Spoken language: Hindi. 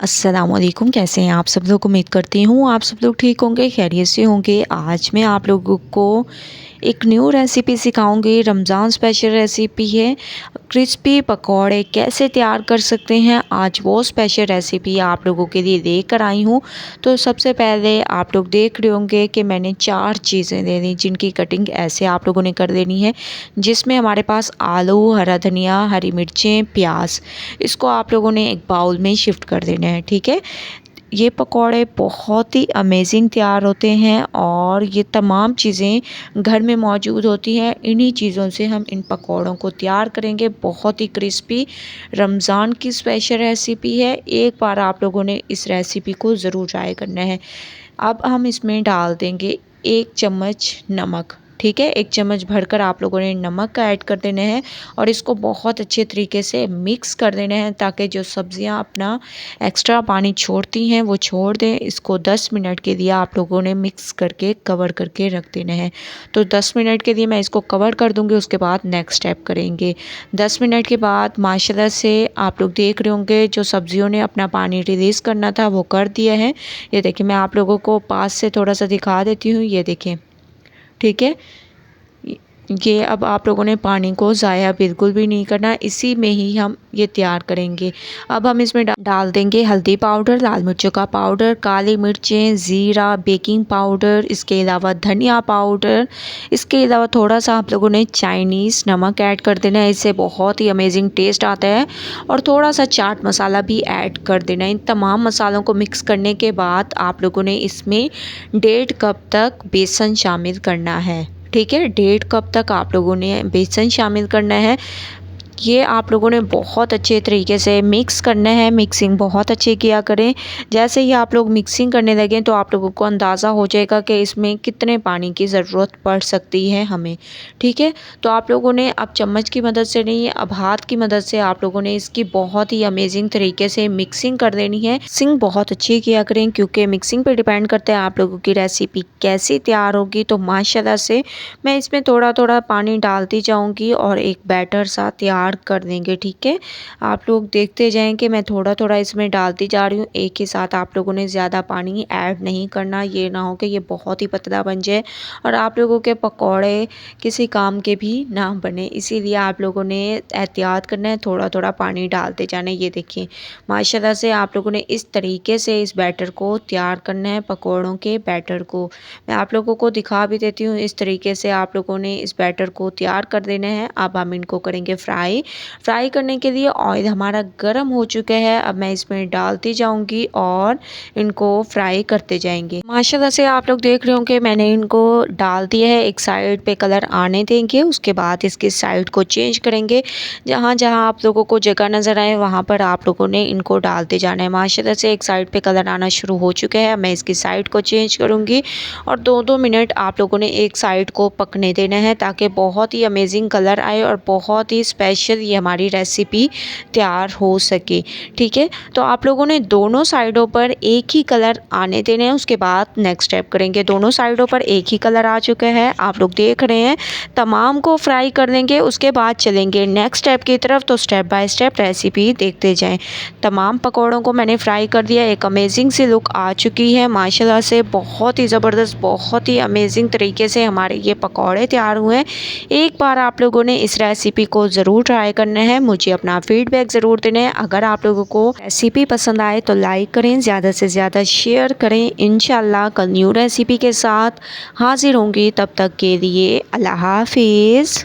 अस्सलामुअलैकुम, कैसे हैं आप सब लोग। उम्मीद करती हूँ आप सब लोग ठीक होंगे, खैरियत से होंगे। आज मैं आप लोगों को एक न्यू रेसिपी सिखाऊंगी। रमज़ान स्पेशल रेसिपी है। क्रिस्पी पकौड़े कैसे तैयार कर सकते हैं, आज वो स्पेशल रेसिपी आप लोगों के लिए लेकर आई हूँ। तो सबसे पहले आप लोग देख रहे होंगे कि मैंने 4 चीज़ें ले ली, जिनकी कटिंग ऐसे आप लोगों ने कर देनी है। जिसमें हमारे पास आलू, हरा धनिया, हरी मिर्चें, प्याज, इसको आप लोगों ने एक बाउल में शिफ्ट कर देना है। ठीक है, ये पकौड़े बहुत ही अमेजिंग तैयार होते हैं और ये तमाम चीज़ें घर में मौजूद होती हैं। इन्हीं चीज़ों से हम इन पकौड़ों को तैयार करेंगे। बहुत ही क्रिस्पी रमज़ान की स्पेशल रेसिपी है। एक बार आप लोगों ने इस रेसिपी को ज़रूर ट्राई करना है। अब हम इसमें डाल देंगे 1 चम्मच नमक। ठीक है, 1 चम्मच भरकर आप लोगों ने नमक का ऐड कर देना है और इसको बहुत अच्छे तरीके से मिक्स कर देना है, ताकि जो सब्ज़ियां अपना एक्स्ट्रा पानी छोड़ती हैं वो छोड़ दें। इसको 10 मिनट के लिए आप लोगों ने मिक्स करके कवर करके रख देना है। तो 10 मिनट के लिए मैं इसको कवर कर दूंगी, उसके बाद नेक्स्ट स्टेप करेंगे। 10 मिनट के बाद माशाल्लाह से आप लोग देख रहे होंगे जो सब्जियों ने अपना पानी रिलीज़ करना था वो कर दिया है। ये देखिए, मैं आप लोगों को पास से थोड़ा सा दिखा देती हूँ। ये देखें, ठीक है। ये अब आप लोगों ने पानी को ज़ाया बिल्कुल भी नहीं करना, इसी में ही हम ये तैयार करेंगे। अब हम इसमें डाल देंगे हल्दी पाउडर, लाल मिर्चों का पाउडर, काली मिर्चें, ज़ीरा, बेकिंग पाउडर, इसके अलावा धनिया पाउडर, इसके अलावा थोड़ा सा आप लोगों ने चाइनीज़ नमक ऐड कर देना है। इससे बहुत ही अमेजिंग टेस्ट आता है। और थोड़ा सा चाट मसाला भी ऐड कर देना है। इन तमाम मसालों को मिक्स करने के बाद आप लोगों ने इसमें 1.5 कप तक बेसन शामिल करना है। ठीक है, 1.5 कप तक आप लोगों ने बेसन शामिल करना है। ये आप लोगों ने बहुत अच्छे तरीके से मिक्स करना है। मिक्सिंग बहुत अच्छे किया करें। जैसे ही आप लोग मिक्सिंग करने लगें तो आप लोगों को अंदाज़ा हो जाएगा कि इसमें कितने पानी की ज़रूरत पड़ सकती है हमें। ठीक है, तो आप लोगों ने अब चम्मच की मदद से नहीं, अब हाथ की मदद से आप लोगों ने इसकी बहुत ही अमेजिंग तरीके से मिक्सिंग कर देनी है। मिक्सिंग बहुत अच्छी किया करें, क्योंकि मिक्सिंग पर डिपेंड करता है आप लोगों की रेसिपी कैसी तैयार होगी। तो माशाल्लाह से मैं इसमें थोड़ा थोड़ा पानी डालती जाऊँगी और एक बैटर सा तैयार कर देंगे। ठीक है, आप लोग देखते जाएं कि मैं थोड़ा थोड़ा इसमें डालती जा रही हूँ। एक ही साथ आप लोगों ने ज़्यादा पानी ऐड नहीं करना, ये ना हो कि ये बहुत ही पतला बन जाए और आप लोगों के पकौड़े किसी काम के भी ना बने। इसीलिए आप लोगों ने एहतियात करना है, थोड़ा थोड़ा पानी डालते जाना है। ये देखिए, माशाल्लाह से आप लोगों ने इस तरीके से इस बैटर को तैयार करना है। पकौड़ों के बैटर को मैं आप लोगों को दिखा भी देती हूँ। इस तरीके से आप लोगों ने इस बैटर को तैयार कर देना है। अब हम इनको करेंगे फ्राई करने के लिए ऑयल हमारा गर्म हो चुका है। अब मैं इसमें डालती जाऊंगी और इनको फ्राई करते जाएंगे। माशाल्लाह से आप लोग देख रहे होंगे मैंने इनको डाल दिया है। एक साइड पे कलर आने देंगे, उसके बाद इसकी साइड को चेंज करेंगे। जहाँ जहाँ आप लोगों को जगह नज़र आए वहाँ पर आप लोगों ने इनको डालते जाना है। माशाल्लाह से एक साइड पे कलर आना शुरू हो चुका है। मैं इसकी साइड को चेंज करूँगी और 2-2 मिनट आप लोगों ने एक साइड को पकने देना है, ताकि बहुत ही अमेजिंग कलर आए और बहुत ही स्पेशल ये हमारी रेसिपी तैयार हो सके। ठीक है, तो आप लोगों ने दोनों साइडों पर एक ही कलर आने देने हैं। उसके बाद नेक्स्ट स्टेप करेंगे। दोनों साइडों पर एक ही कलर आ चुका है, आप लोग देख रहे हैं। तमाम को फ्राई कर लेंगे, उसके बाद चलेंगे नेक्स्ट स्टेप की तरफ। तो स्टेप बाय स्टेप रेसिपी देखते जाएं। तमाम पकौड़ों को मैंने फ्राई कर दिया। एक अमेजिंग सी लुक आ चुकी है। माशाल्लाह से बहुत ही ज़बरदस्त, बहुत ही अमेजिंग तरीके से हमारे ये पकौड़े तैयार हुए हैं। एक बार आप लोगों ने इस रेसिपी को ज़रूर ट्राई करना है। मुझे अपना फीडबैक ज़रूर देना है। अगर आप लोगों को रेसिपी पसंद आए तो लाइक करें, ज़्यादा से ज़्यादा शेयर करें। इंशाल्लाह कल न्यू रेसिपी के साथ हाजिर होंगी। तब तक के लिए अल्लाह हाफिज़।